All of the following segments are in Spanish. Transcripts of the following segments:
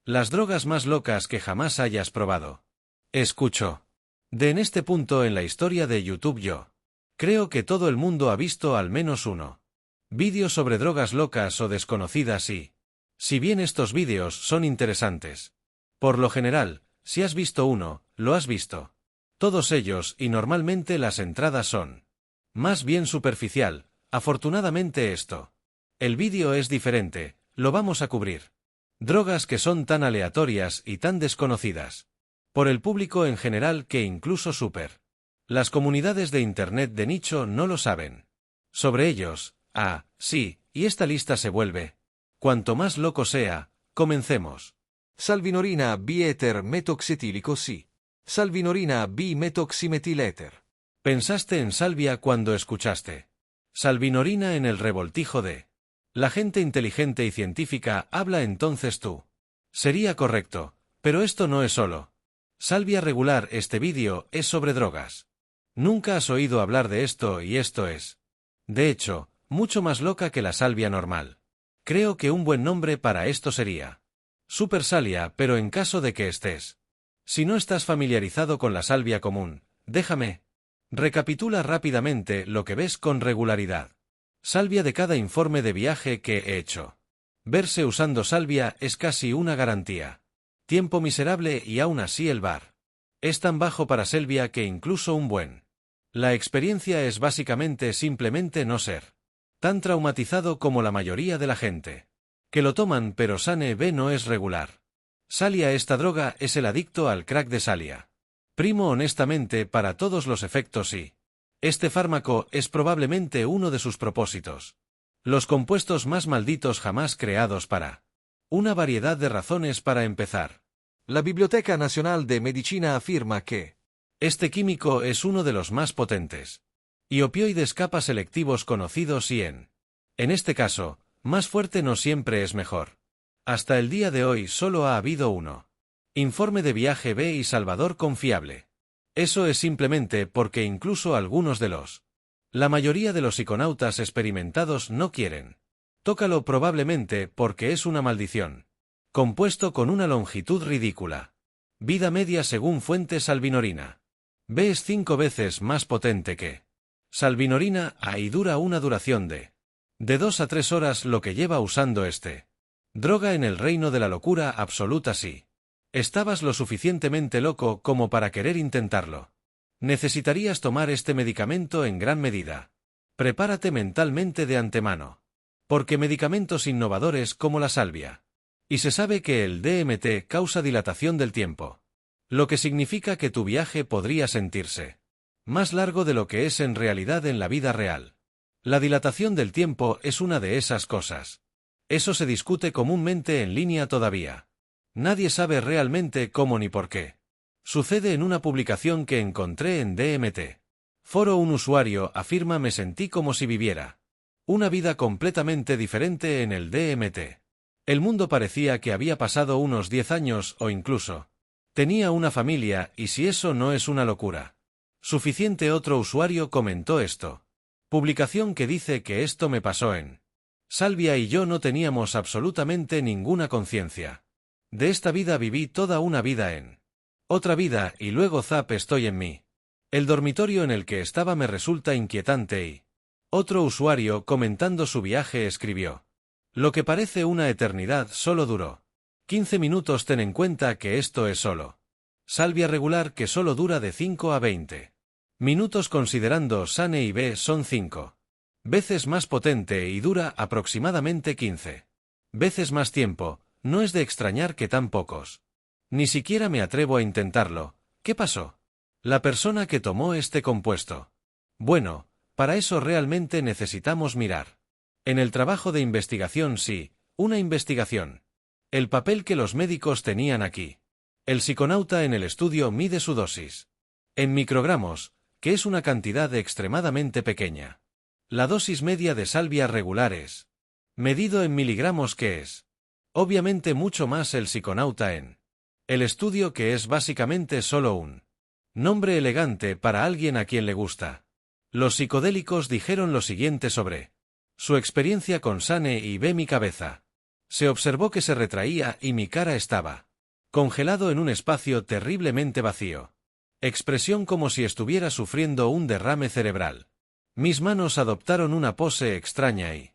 Las drogas más locas que jamás hayas probado. Escucho. En este punto en la historia de YouTube yo creo que todo el mundo ha visto al menos uno. Vídeo sobre drogas locas o desconocidas y, si bien estos vídeos son interesantes, por lo general, si has visto uno, lo has visto. Todos ellos y normalmente las entradas son más bien superficial, afortunadamente esto. El vídeo es diferente, lo vamos a cubrir. Drogas que son tan aleatorias y tan desconocidas por el público en general que incluso las comunidades de Internet de nicho no lo saben. Sobre ellos, sí, y esta lista se vuelve cuanto más loco sea. Comencemos. Salvinorina B-éter metoxetílico sí. Salvinorina B-metoximetiléter. Pensaste en salvia cuando escuchaste salvinorina en el revoltijo de la gente inteligente y científica habla, entonces tú. Sería correcto, pero esto no es solo salvia regular. Este vídeo es sobre drogas. Nunca has oído hablar de esto y esto es, de hecho, mucho más loca que la salvia normal. Creo que un buen nombre para esto sería Super Salia, pero en caso de que estés. Si no estás familiarizado con la salvia común, déjame recapitula rápidamente lo que ves con regularidad. Salvia de cada informe de viaje que he hecho. Verse usando salvia es casi una garantía. Tiempo miserable y aún así el bar es tan bajo para salvia que incluso un buen. La experiencia es básicamente simplemente no ser tan traumatizado como la mayoría de la gente que lo toman, pero Sane B no es regular. Salia, esta droga es el adicto al crack de Salia. Primo, honestamente, para todos los efectos y este fármaco es probablemente uno de sus propósitos. Los compuestos más malditos jamás creados para una variedad de razones. Para empezar, la Biblioteca Nacional de Medicina afirma que este químico es uno de los más potentes y opioides capa selectivos conocidos y en este caso, más fuerte no siempre es mejor. Hasta el día de hoy solo ha habido uno informe de viaje B y Salvador confiable. Eso es simplemente porque incluso algunos de la mayoría de los psiconautas experimentados no quieren. Tócalo, probablemente porque es una maldición. Compuesto con una longitud ridícula. Vida media según fuente salvinorina. B es 5 veces más potente que salvinorina A y dura una duración de 2 a 3 horas, lo que lleva usando droga en el reino de la locura absoluta. Si estabas lo suficientemente loco como para querer intentarlo, necesitarías tomar este medicamento en gran medida. Prepárate mentalmente de antemano. Porque medicamentos innovadores como la salvia. Y se sabe que el DMT causa dilatación del tiempo. Lo que significa que tu viaje podría sentirse más largo de lo que es en realidad en la vida real. La dilatación del tiempo es una de esas cosas. Eso se discute comúnmente en línea todavía. Nadie sabe realmente cómo ni por qué. Sucede en una publicación que encontré en DMT. Foro. Un usuario afirma: me sentí como si viviera una vida completamente diferente en el DMT. El mundo parecía que había pasado unos 10 años o incluso tenía una familia, y si eso no es una locura suficiente. Otro usuario comentó esto. Publicación que dice que esto me pasó en salvia y yo no teníamos absolutamente ninguna conciencia de esta vida. Viví toda una vida en otra vida y luego zap estoy en mí. El dormitorio en el que estaba me resulta inquietante. Y otro usuario comentando su viaje escribió: lo que parece una eternidad solo duró 15 minutos. Ten en cuenta que esto es solo salvia regular, que solo dura de 5 a 20 minutos, considerando Sane y B son 5 veces más potente y dura aproximadamente 15 veces más tiempo. No es de extrañar que tan pocos. Ni siquiera me atrevo a intentarlo. ¿Qué pasó? La persona que tomó este compuesto. Bueno, para eso realmente necesitamos mirar en el trabajo de investigación. Sí, una investigación. El papel que los médicos tenían aquí. El psiconauta en el estudio mide su dosis en microgramos, que es una cantidad extremadamente pequeña. La dosis media de salvia regular es medido en miligramos, que es obviamente mucho más. El psiconauta en el estudio, que es básicamente solo un nombre elegante para alguien a quien le gusta los psicodélicos, dijeron lo siguiente sobre su experiencia con Sane y B: mi cabeza Se observó que se retraía y mi cara estaba congelado en un espacio terriblemente vacío. Expresión como si estuviera sufriendo un derrame cerebral. Mis manos adoptaron una pose extraña y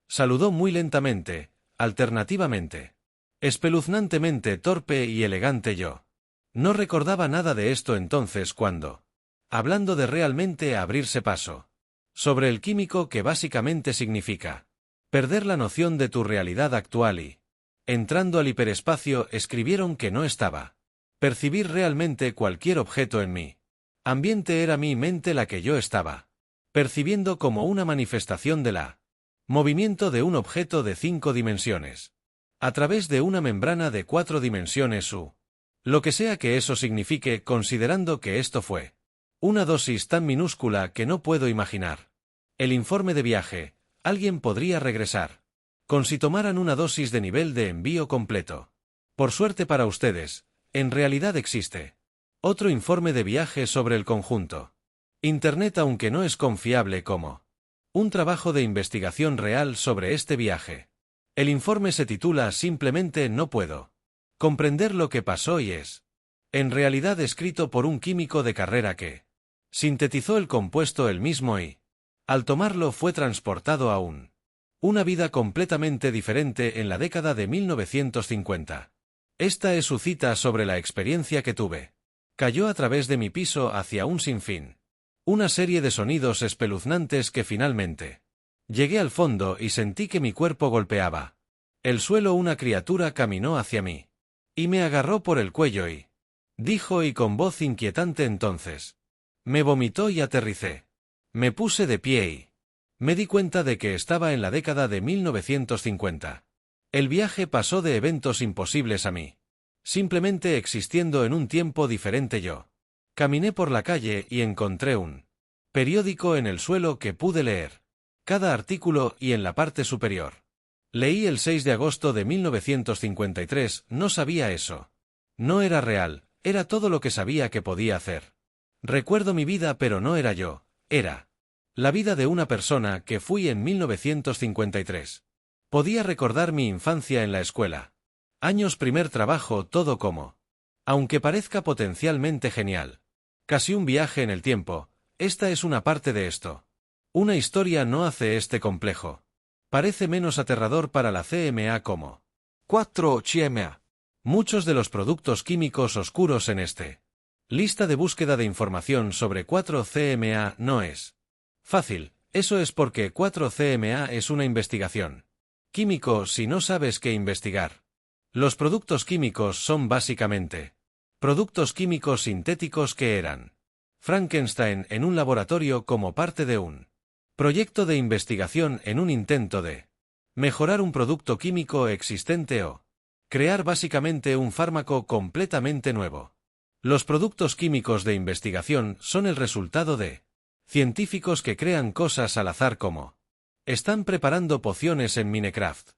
saludó muy lentamente, alternativamente. Espeluznantemente torpe y elegante yo. No recordaba nada de esto entonces cuando, hablando de realmente abrirse paso, sobre el químico que básicamente significa perder la noción de tu realidad actual y, entrando al hiperespacio, escribieron que no estaba. Percibir realmente cualquier objeto en mí. Ambiente era mi mente la que yo estaba percibiendo como una manifestación de la movimiento de un objeto de 5 dimensiones. A través de una membrana de 4 dimensiones lo que sea que eso signifique, considerando que esto fue una dosis tan minúscula que no puedo imaginar. El informe de viaje, alguien podría regresar. Con si tomaran una dosis de nivel de envío completo. Por suerte para ustedes, en realidad existe otro informe de viaje sobre el conjunto. Internet, aunque no es confiable como un trabajo de investigación real sobre este viaje. El informe se titula simplemente No puedo comprender lo que pasó y es, en realidad, escrito por un químico de carrera que sintetizó el compuesto él mismo y, al tomarlo, fue transportado a una vida completamente diferente en la década de 1950. Esta es su cita sobre la experiencia que tuve. Cayó a través de mi piso hacia un sinfín. Una serie de sonidos espeluznantes que finalmente llegué al fondo y sentí que mi cuerpo golpeaba el suelo. Una criatura caminó hacia mí y me agarró por el cuello y dijo y con voz inquietante entonces. Me vomitó y aterricé. Me puse de pie y me di cuenta de que estaba en la década de 1950. El viaje pasó de eventos imposibles a mí. Simplemente existiendo en un tiempo diferente yo. Caminé por la calle y encontré un periódico en el suelo que pude leer cada artículo y en la parte superior. Leí el 6 de agosto de 1953, no sabía eso. No era real, era todo lo que sabía que podía hacer. Recuerdo mi vida, pero no era yo, era la vida de una persona que fui en 1953. Podía recordar mi infancia en la escuela. Años, primer trabajo, todo como. Aunque parezca potencialmente genial. Casi un viaje en el tiempo, esta es una parte de esto. Una historia no hace este complejo. Parece menos aterrador para la CMA como 4CMA. Muchos de los productos químicos oscuros en este lista de búsqueda de información sobre 4CMA no es fácil. Eso es porque 4CMA es una investigación químico si no sabes qué investigar. Los productos químicos son básicamente productos químicos sintéticos que eran Frankenstein en un laboratorio como parte de un proyecto de investigación en un intento de mejorar un producto químico existente o crear básicamente un fármaco completamente nuevo. Los productos químicos de investigación son el resultado de científicos que crean cosas al azar como están preparando pociones en Minecraft.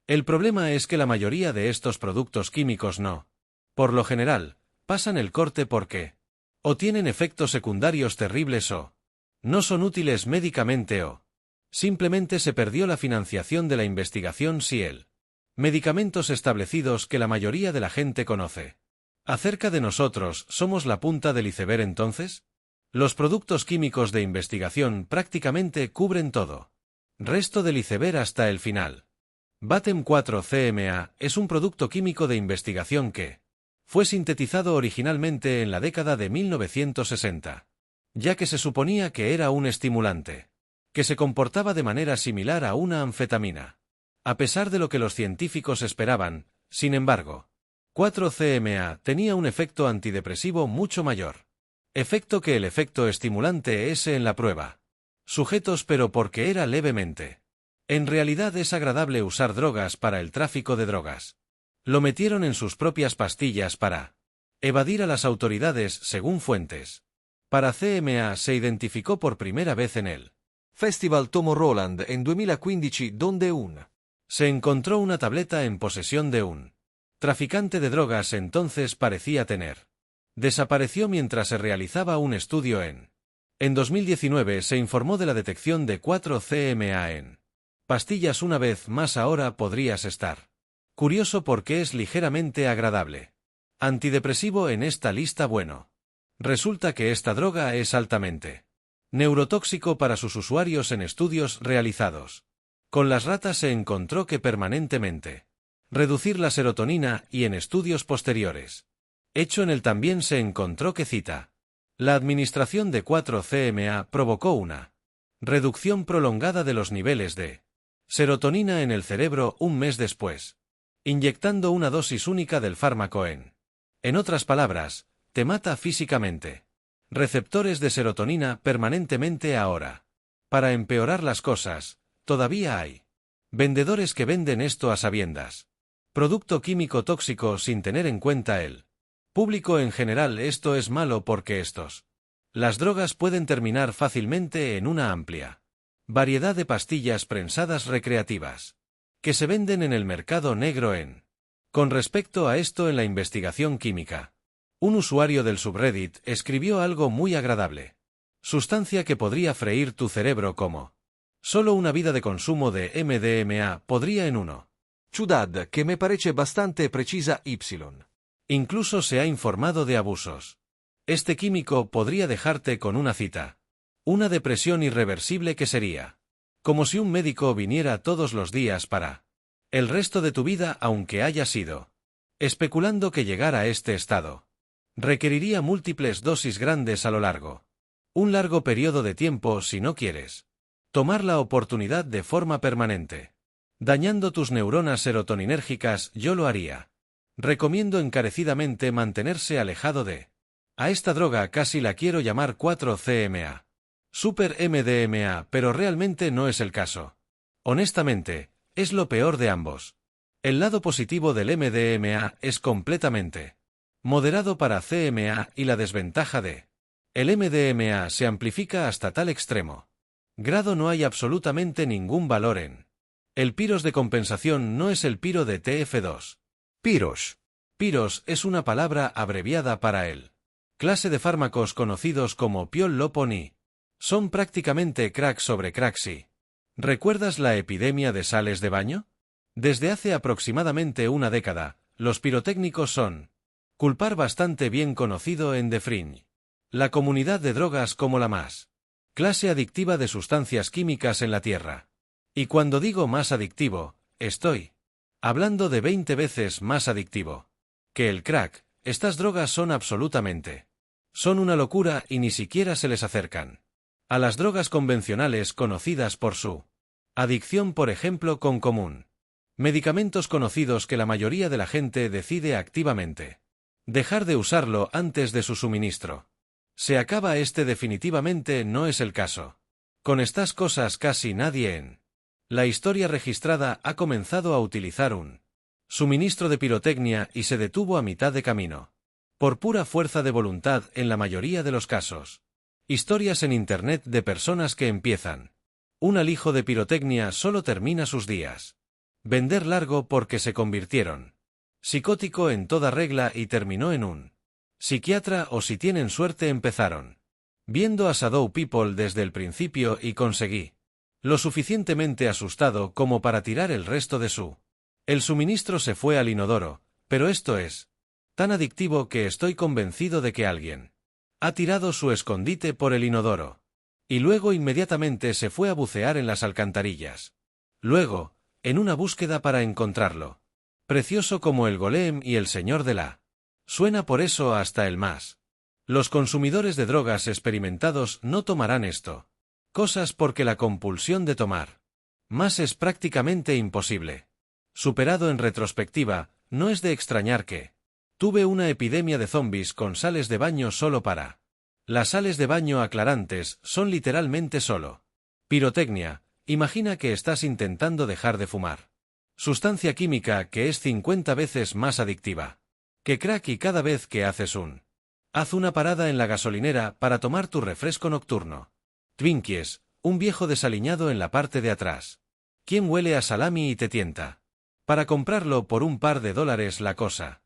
El problema es que la mayoría de estos productos químicos no, por lo general, pasan el corte porque o tienen efectos secundarios terribles o no son útiles médicamente o simplemente se perdió la financiación de la investigación si el medicamentos establecidos que la mayoría de la gente conoce. Acerca de nosotros, ¿somos la punta del iceberg entonces? Los productos químicos de investigación prácticamente cubren todo. Resto del iceberg hasta el final. Batem 4-CMA es un producto químico de investigación que fue sintetizado originalmente en la década de 1960, ya que se suponía que era un estimulante, que se comportaba de manera similar a una anfetamina. A pesar de lo que los científicos esperaban, sin embargo, 4-CMA tenía un efecto antidepresivo mucho mayor. Efecto que el efecto estimulante es en la prueba. Sujetos, pero porque era levemente. En realidad es agradable usar drogas para el tráfico de drogas. Lo metieron en sus propias pastillas para evadir a las autoridades según fuentes. Para CMA se identificó por primera vez en el Festival Tomorrowland en 2015 donde se encontró una tableta en posesión de un traficante de drogas entonces parecía tener. Desapareció mientras se realizaba un estudio en 2019 se informó de la detección de 4-CMA en pastillas una vez más ahora podrías estar Curioso porque es ligeramente agradable. Antidepresivo en esta lista bueno. Resulta que esta droga es altamente neurotóxico para sus usuarios en estudios realizados. Con las ratas se encontró que permanentemente reducir la serotonina y en estudios posteriores hecho en el también se encontró que cita. La administración de 4-CMA provocó una reducción prolongada de los niveles de serotonina en el cerebro un mes después, inyectando una dosis única del fármaco en otras palabras, te mata físicamente. Receptores de serotonina permanentemente ahora. Para empeorar las cosas, todavía hay vendedores que venden esto a sabiendas. Producto químico tóxico sin tener en cuenta el público en general. Esto es malo porque las drogas pueden terminar fácilmente en una amplia variedad de pastillas prensadas recreativas que se venden en el mercado negro Con respecto a esto en la investigación química, un usuario del subreddit escribió algo muy agradable. Sustancia que podría freír tu cerebro como solo una vida de consumo de MDMA podría en uno. Ciudad, que me parece bastante precisa Y. Incluso se ha informado de abusos. Este químico podría dejarte con una cita. Una depresión irreversible que sería como si un médico viniera todos los días para el resto de tu vida aunque haya sido especulando que llegar a este estado requeriría múltiples dosis grandes a lo largo. Un largo periodo de tiempo si no quieres tomar la oportunidad de forma permanente. Dañando tus neuronas serotoninérgicas, yo lo haría. Recomiendo encarecidamente mantenerse alejado de a esta droga. Casi la quiero llamar 4-CMA. Super MDMA, pero realmente no es el caso. Honestamente, es lo peor de ambos. El lado positivo del MDMA es completamente moderado para CMA y la desventaja de el MDMA se amplifica hasta tal extremo grado no hay absolutamente ningún valor en el piros de compensación. No es el piro de TF2. Piros. Piros es una palabra abreviada para el clase de fármacos conocidos como piol-lo-pon-i. Son prácticamente crack sobre crack. ¿Recuerdas la epidemia de sales de baño? Desde hace aproximadamente una década, los pirotécnicos son culpar bastante bien conocido en The Fringe. La comunidad de drogas como la más clase adictiva de sustancias químicas en la Tierra. Y cuando digo más adictivo, estoy hablando de 20 veces más adictivo que el crack. Estas drogas son son una locura y ni siquiera se les acercan a las drogas convencionales conocidas por su adicción, por ejemplo, con común. Medicamentos conocidos que la mayoría de la gente decide activamente dejar de usarlo antes de su suministro. Se acaba definitivamente no es el caso. Con estas cosas casi nadie en la historia registrada ha comenzado a utilizar un suministro de pirotecnia y se detuvo a mitad de camino. Por pura fuerza de voluntad en la mayoría de los casos. Historias en internet de personas que empiezan un alijo de pirotecnia solo termina sus días. Vender largo porque se convirtieron psicótico en toda regla y terminó en un psiquiatra o si tienen suerte empezaron viendo a Shadow People desde el principio y conseguí lo suficientemente asustado como para tirar el resto de el suministro se fue al inodoro, pero esto es tan adictivo que estoy convencido de que alguien ha tirado su escondite por el inodoro. Y luego inmediatamente se fue a bucear en las alcantarillas. Luego, en una búsqueda para encontrarlo. Precioso como el golem y el señor de la suena por eso hasta el más. Los consumidores de drogas experimentados no tomarán cosas porque la compulsión de tomar más es prácticamente imposible. Superado en retrospectiva, no es de extrañar que tuve una epidemia de zombies con sales de baño solo para. Las sales de baño aclarantes son literalmente solo pirotecnia. Imagina que estás intentando dejar de fumar. Sustancia química que es 50 veces más adictiva que crack y cada vez que haz una parada en la gasolinera para tomar tu refresco nocturno. Twinkies, un viejo desaliñado en la parte de atrás. ¿Quién huele a salami y te tienta para comprarlo por un par de dólares la cosa?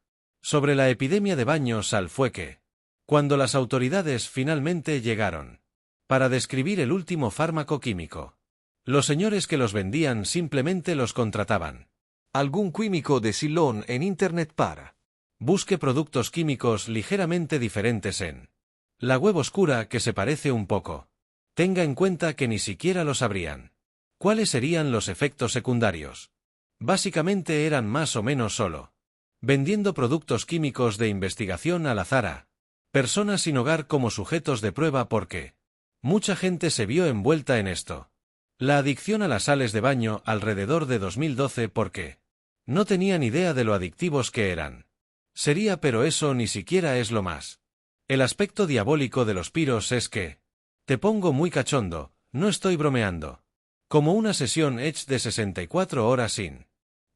Sobre la epidemia de baño sal fue que, cuando las autoridades finalmente llegaron para describir el último fármaco químico, los señores que los vendían simplemente los contrataban Algún químico de Ceylon en Internet para. Busque productos químicos ligeramente diferentes en la web oscura que se parece un poco. Tenga en cuenta que ni siquiera lo sabrían. ¿Cuáles serían los efectos secundarios? Básicamente eran más o menos solo vendiendo productos químicos de investigación al azar a personas sin hogar como sujetos de prueba porque mucha gente se vio envuelta en esto. La adicción a las sales de baño alrededor de 2012 porque no tenían idea de lo adictivos que eran. Sería, pero eso ni siquiera es lo más. El aspecto diabólico de los piros es que te pongo muy cachondo, no estoy bromeando. Como una sesión Edge de 64 horas sin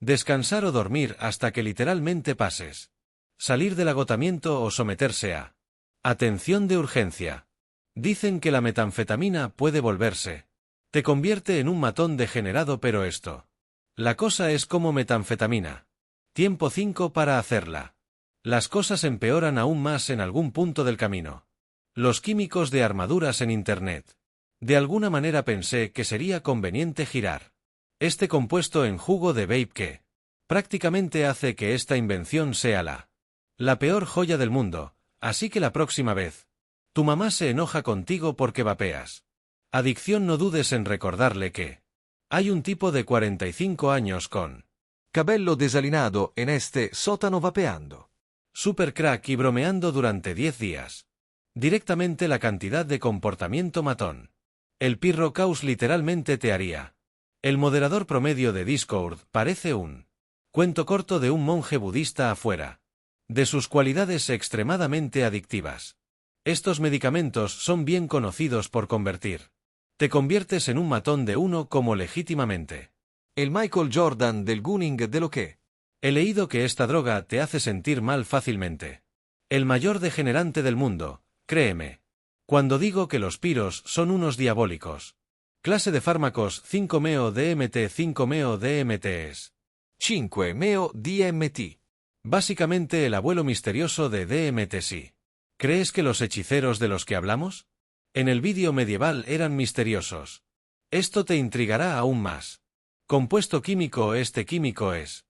descansar o dormir hasta que literalmente pases. Salir del agotamiento o someterse a atención de urgencia. Dicen que la metanfetamina puede volverse. Te convierte en un matón degenerado, pero esto. La cosa es como metanfetamina. Tiempo 5 para hacerla. Las cosas empeoran aún más en algún punto del camino. Los químicos de armaduras en Internet. De alguna manera pensé que sería conveniente girar este compuesto en jugo de vape que prácticamente hace que esta invención sea la peor joya del mundo, así que la próxima vez tu mamá se enoja contigo porque vapeas adicción, no dudes en recordarle que hay un tipo de 45 años con Cabello desalinado en este sótano vapeando. super crack y bromeando durante 10 días. Directamente la cantidad de comportamiento matón. El pirro caos literalmente te haría. El moderador promedio de Discord parece un cuento corto de un monje budista afuera de sus cualidades extremadamente adictivas. Estos medicamentos son bien conocidos por convertir. Te conviertes en un matón de uno como legítimamente. El Michael Jordan del gunning de lo que. He leído que esta droga te hace sentir mal fácilmente. El mayor degenerante del mundo, créeme. Cuando digo que los piros son unos diabólicos. Clase de fármacos 5-meo DMT. 5-meo DMT es 5-meo DMT. básicamente el abuelo misterioso de DMT. Sí. ¿Crees que los hechiceros de los que hablamos? En el vídeo medieval eran misteriosos. Esto te intrigará aún más. Compuesto químico. Este químico es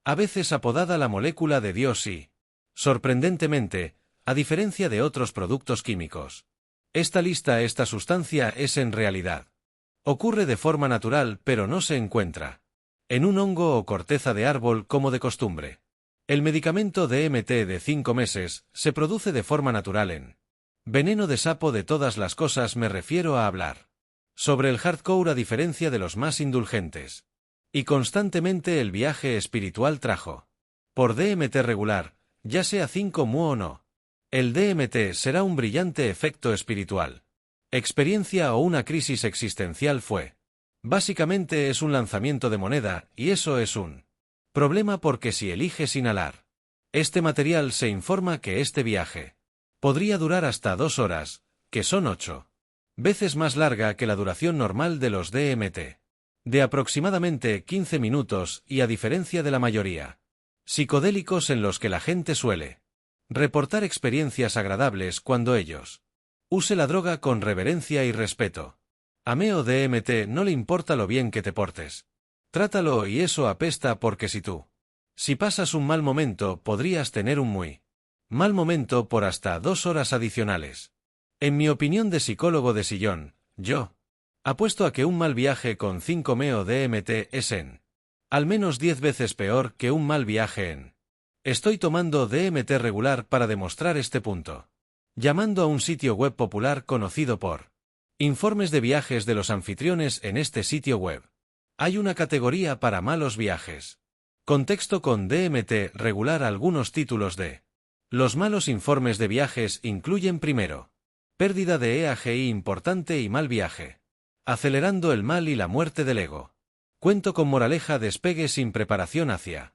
a veces apodada la molécula de Dios y, sorprendentemente, a diferencia de otros productos químicos, esta sustancia es en realidad. Ocurre de forma natural, pero no se encuentra en un hongo o corteza de árbol como de costumbre. El medicamento DMT de 5 meses se produce de forma natural en veneno de sapo. De todas las cosas me refiero a hablar sobre el hardcore a diferencia de los más indulgentes. Y constantemente el viaje espiritual trajo por DMT regular, ya sea 5-mu o no. El DMT será un brillante efecto espiritual. Experiencia o una crisis existencial fue. Básicamente es un lanzamiento de moneda, y eso es un problema porque si eliges inhalar este material se informa que este viaje podría durar hasta 2 horas, que son 8 veces más larga que la duración normal de los DMT. De aproximadamente 15 minutos y a diferencia de la mayoría psicodélicos en los que la gente suele reportar experiencias agradables cuando ellos use la droga con reverencia y respeto. A Meo DMT no le importa lo bien que te portes. Trátalo y eso apesta porque si pasas un mal momento podrías tener un muy mal momento por hasta 2 horas adicionales. En mi opinión de psicólogo de sillón, yo apuesto a que un mal viaje con 5-meo DMT es en al menos 10 veces peor que un mal viaje en. Estoy tomando DMT regular para demostrar este punto. Llamando a un sitio web popular conocido por informes de viajes de los anfitriones en este sitio web. Hay una categoría para malos viajes. Contexto con DMT regular. Algunos títulos de los malos informes de viajes incluyen primero, pérdida de EAGI importante y mal viaje. Acelerando el mal y la muerte del ego. Cuento con moraleja, despegue sin preparación hacia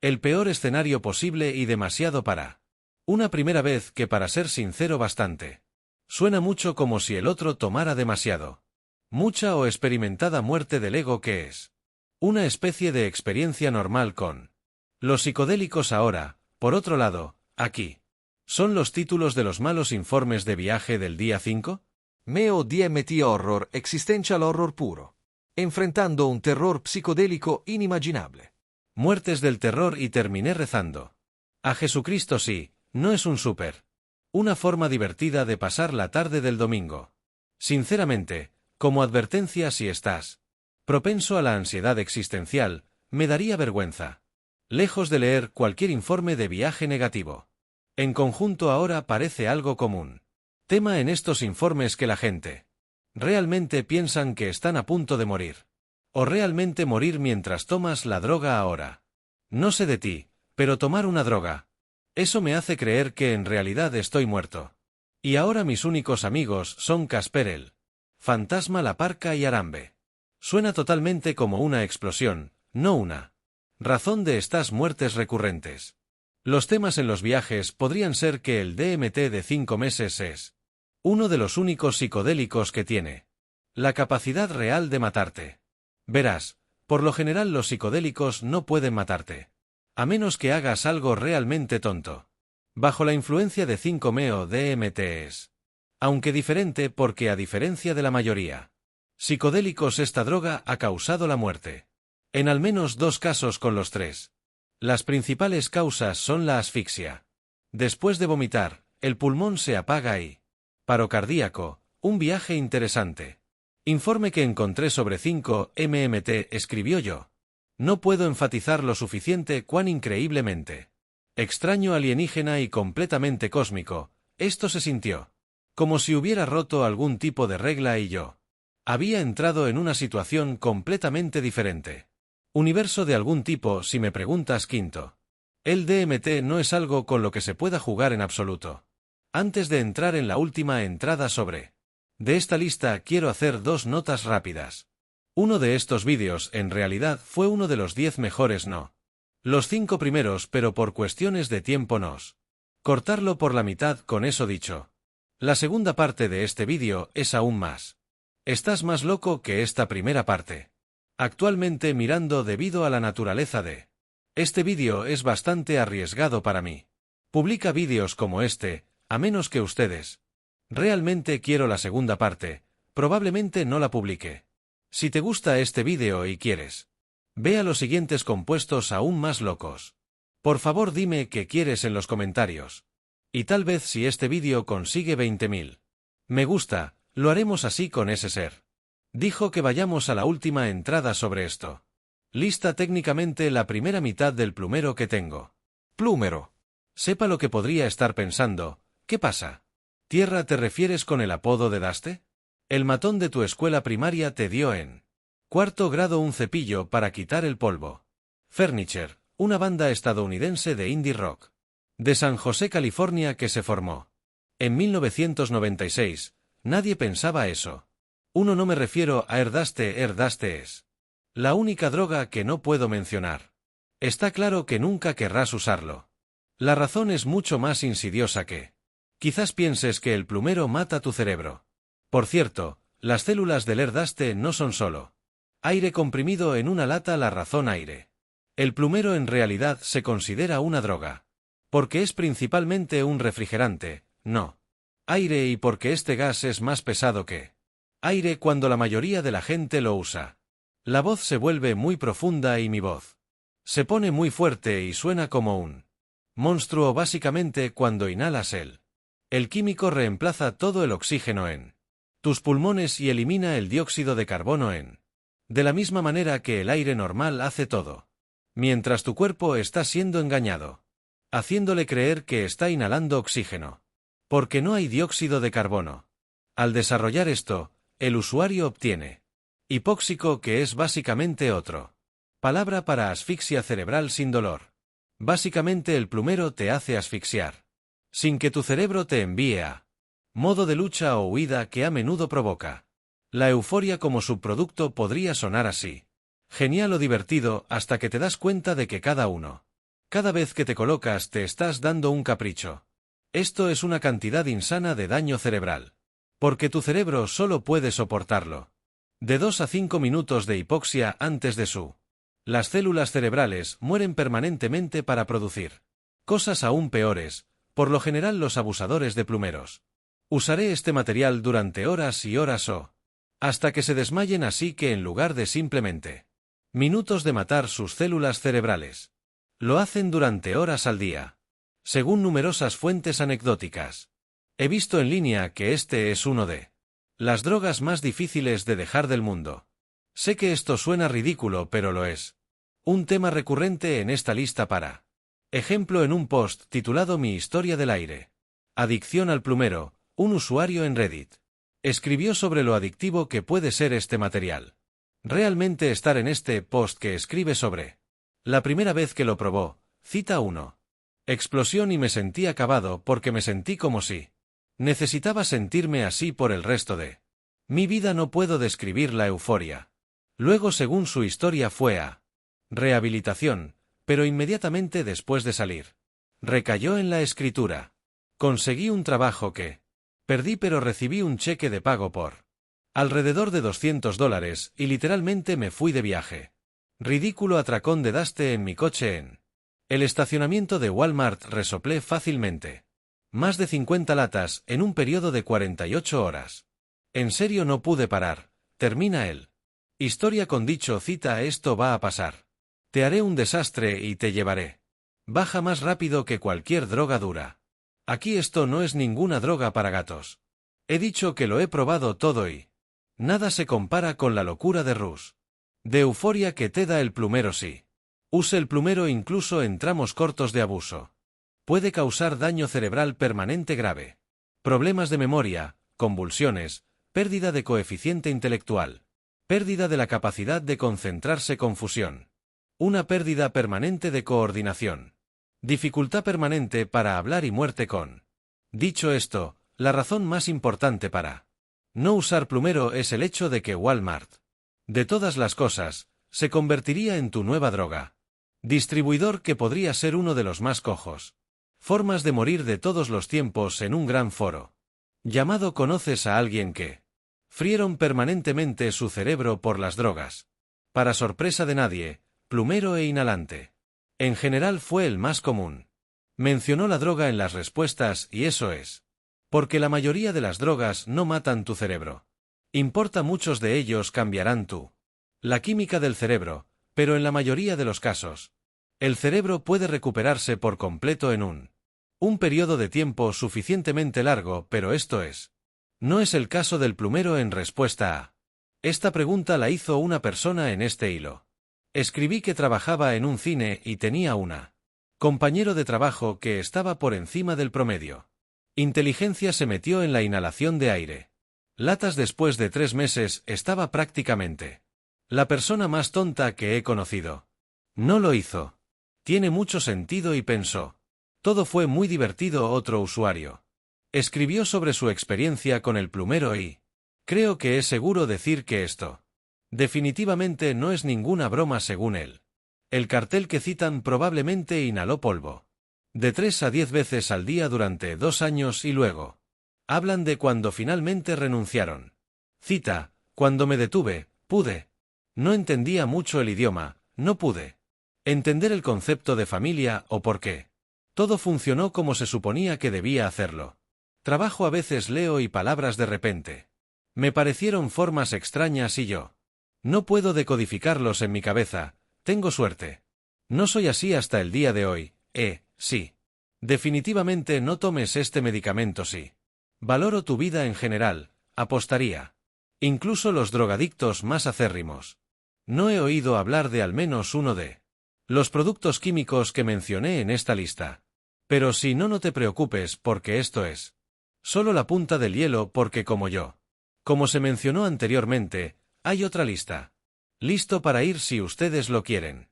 el peor escenario posible y demasiado para una primera vez que para ser sincero bastante. Suena mucho como si el otro tomara demasiado. Mucha o experimentada muerte del ego que es una especie de experiencia normal con los psicodélicos. Ahora, por otro lado, aquí son los títulos de los malos informes de viaje del día 5. Meo DMT Horror, Existential Horror puro. Enfrentando un terror psicodélico inimaginable. Muertes del terror y terminé rezando. A Jesucristo sí, no es un súper. Una forma divertida de pasar la tarde del domingo. Sinceramente, como advertencia si estás propenso a la ansiedad existencial, me daría vergüenza. Lejos de leer cualquier informe de viaje negativo. En conjunto ahora parece algo común. Tema en estos informes que la gente realmente piensan que están a punto de morir. O realmente morir mientras tomas la droga ahora. No sé de ti, pero tomar una droga. Eso me hace creer que en realidad estoy muerto. Y ahora mis únicos amigos son Casperel, Fantasma La Parca y Arambe. Suena totalmente como una explosión, no una razón de estas muertes recurrentes. Los temas en los viajes podrían ser que el DMT de 5 meses es uno de los únicos psicodélicos que tiene la capacidad real de matarte. Verás, por lo general los psicodélicos no pueden matarte. A menos que hagas algo realmente tonto. Bajo la influencia de 5-ME o DMT es aunque diferente porque a diferencia de la mayoría psicodélicos esta droga ha causado la muerte. En al menos 2 casos con los 3. Las principales causas son la asfixia. Después de vomitar, el pulmón se apaga y paro cardíaco, un viaje interesante. Informe que encontré sobre 5-MMT escribió yo. No puedo enfatizar lo suficiente cuán increíblemente extraño, alienígena y completamente cósmico, esto se sintió. Como si hubiera roto algún tipo de regla y yo había entrado en una situación completamente diferente. Universo de algún tipo si me preguntas. Quinto. El DMT no es algo con lo que se pueda jugar en absoluto. Antes de entrar en la última entrada sobre de esta lista quiero hacer 2 notas rápidas. Uno de estos vídeos en realidad fue uno de los 10 mejores, no los 5 primeros, pero por cuestiones de tiempo nos cortarlo por la mitad. Con eso dicho, la segunda parte de este vídeo es aún más. Estás más loco que esta primera parte. Actualmente mirando debido a la naturaleza de este vídeo es bastante arriesgado para mí. Publica vídeos como este, a menos que ustedes realmente quiero la segunda parte, probablemente no la publique. Si te gusta este vídeo y quieres ve a los siguientes compuestos aún más locos. Por favor dime qué quieres en los comentarios. Y tal vez si este vídeo consigue 20.000 me gusta, lo haremos así con ese ser. Dijo que vayamos a la última entrada sobre esto. Lista técnicamente la primera mitad del plumero que tengo. Plumero. Sepa lo que podría estar pensando, ¿qué pasa? ¿Tierra te refieres con el apodo de Daste? El matón de tu escuela primaria te dio en 4º grado un cepillo para quitar el polvo. Furniture, una banda estadounidense de indie rock de San José, California que se formó en 1996, nadie pensaba eso. No me refiero a Erdaste es la única droga que no puedo mencionar. Está claro que nunca querrás usarlo. La razón es mucho más insidiosa que quizás pienses que el plumero mata tu cerebro. Por cierto, las células del Erdaste no son solo aire comprimido en una lata. La razón aire. El plumero en realidad se considera una droga. Porque es principalmente un refrigerante, no aire, y porque este gas es más pesado que aire cuando la mayoría de la gente lo usa. La voz se vuelve muy profunda y mi voz se pone muy fuerte y suena como un monstruo básicamente cuando inhalas el químico reemplaza todo el oxígeno en tus pulmones y elimina el dióxido de carbono de la misma manera que el aire normal hace todo. Mientras tu cuerpo está siendo engañado, haciéndole creer que está inhalando oxígeno. Porque no hay dióxido de carbono. Al desarrollar esto, el usuario obtiene hipóxico, que es básicamente otro palabra para asfixia cerebral sin dolor. Básicamente el plumero te hace asfixiar sin que tu cerebro te envíe a modo de lucha o huida que a menudo provoca la euforia. Como subproducto podría sonar así: genial o divertido, hasta que te das cuenta de que cada vez que te colocas te estás dando un capricho. Esto es una cantidad insana de daño cerebral. Porque tu cerebro solo puede soportarlo. De 2 a 5 minutos de hipoxia antes de su. Las células cerebrales mueren permanentemente para producir cosas aún peores, por lo general los abusadores de plumeros. Usaré este material durante horas y horas o hasta que se desmayen, así que en lugar de simplemente Minutos de matar sus células cerebrales. Lo hacen durante horas al día. Según numerosas fuentes anecdóticas. He visto en línea que este es uno de las drogas más difíciles de dejar del mundo. Sé que esto suena ridículo, pero lo es. Un tema recurrente en esta lista para ejemplo en un post titulado Mi historia del aire. Adicción al plumero, un usuario en Reddit escribió sobre lo adictivo que puede ser este material. Realmente estar en este post que escribe sobre la primera vez que lo probó, cita 1. Explosión y me sentí acabado porque me sentí como si necesitaba sentirme así por el resto de mi vida. No puedo describir la euforia. Luego, según su historia, fue a rehabilitación, pero inmediatamente después de salir recayó en la escritura. Conseguí un trabajo que perdí, pero recibí un cheque de pago por alrededor de $200 y literalmente me fui de viaje. Ridículo atracón de daste en mi coche en el estacionamiento de Walmart. Resoplé fácilmente más de 50 latas en un periodo de 48 horas. En serio, no pude parar. Termina él. Historia con dicho cita. Esto va a pasar. Te haré un desastre y te llevaré. Baja más rápido que cualquier droga dura. Aquí esto no es ninguna droga para gatos. He dicho que lo he probado todo y nada se compara con la locura de rush de euforia que te da el plumero. Sí. Use el plumero incluso en tramos cortos de abuso. Puede causar daño cerebral permanente grave. Problemas de memoria, convulsiones, pérdida de coeficiente intelectual, pérdida de la capacidad de concentrarse, confusión. Una pérdida permanente de coordinación. Dificultad permanente para hablar y muerte con. Dicho esto, la razón más importante para no usar plumero es el hecho de que Walmart, de todas las cosas, se convertiría en tu nueva droga. Distribuidor que podría ser uno de los más cojos. Formas de morir de todos los tiempos en un gran foro. Llamado ¿Conoces a alguien que frieron permanentemente su cerebro por las drogas? Para sorpresa de nadie, plumero e inhalante. En general fue el más común. Mencionó la droga en las respuestas y eso es porque la mayoría de las drogas no matan tu cerebro. Importa, muchos de ellos cambiarán la química del cerebro, pero en la mayoría de los casos, el cerebro puede recuperarse por completo en un periodo de tiempo suficientemente largo, pero esto no es el caso del plumero. En respuesta a esta pregunta la hizo una persona en este hilo. Escribí que trabajaba en un cine y tenía una compañero de trabajo que estaba por encima del promedio. Inteligencia se metió en la inhalación de aire. Latas. Después de 3 meses estaba prácticamente la persona más tonta que he conocido. No lo hizo. Tiene mucho sentido y pensó. Todo fue muy divertido. Otro usuario escribió sobre su experiencia con el plumero y creo que es seguro decir que esto definitivamente no es ninguna broma. Según él, el cartel que citan probablemente inhaló polvo de 3 a 10 veces al día durante 2 años y luego hablan de cuando finalmente renunciaron. Cita: cuando me detuve, pude. No entendía mucho el idioma, no pude entender el concepto de familia o por qué todo funcionó como se suponía que debía hacerlo. Trabajo a veces leo y palabras de repente me parecieron formas extrañas y yo no puedo decodificarlos en mi cabeza. Tengo suerte. No soy así hasta el día de hoy. Sí. Definitivamente no tomes este medicamento. Sí. Valoro tu vida en general, apostaría. Incluso los drogadictos más acérrimos. No he oído hablar de al menos uno de los productos químicos que mencioné en esta lista. Pero si no, no te preocupes, porque esto es solo la punta del hielo, porque como se mencionó anteriormente, hay otra lista. Listo para ir si ustedes lo quieren.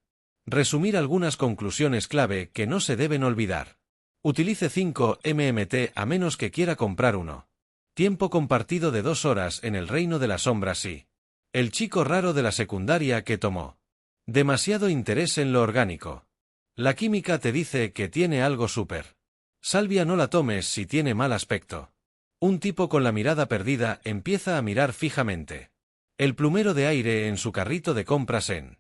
Resumir algunas conclusiones clave que no se deben olvidar. Utilice 5 MMT a menos que quiera comprar uno. Tiempo compartido de 2 horas en el reino de las sombras. Sí. El chico raro de la secundaria que tomó demasiado interés en lo orgánico. La química te dice que tiene algo súper. Salvia. No la tomes si tiene mal aspecto. Un tipo con la mirada perdida empieza a mirar fijamente el plumero de aire en su carrito de compras en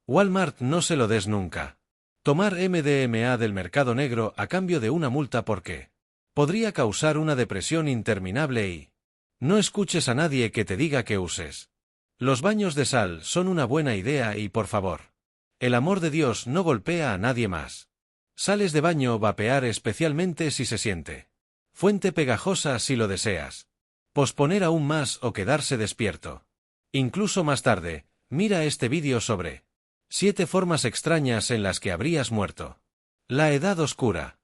Walmart. No se lo des nunca. Tomar MDMA del mercado negro a cambio de una multa porque podría causar una depresión interminable y no escuches a nadie que te diga que uses Los baños de sal son una buena idea y por favor. El amor de Dios no golpea a nadie más. Sales de baño vapear especialmente si se siente. Fuente pegajosa si lo deseas. Posponer aún más o quedarse despierto. Incluso más tarde, mira este vídeo sobre 7 formas extrañas en las que habrías muerto. La edad oscura.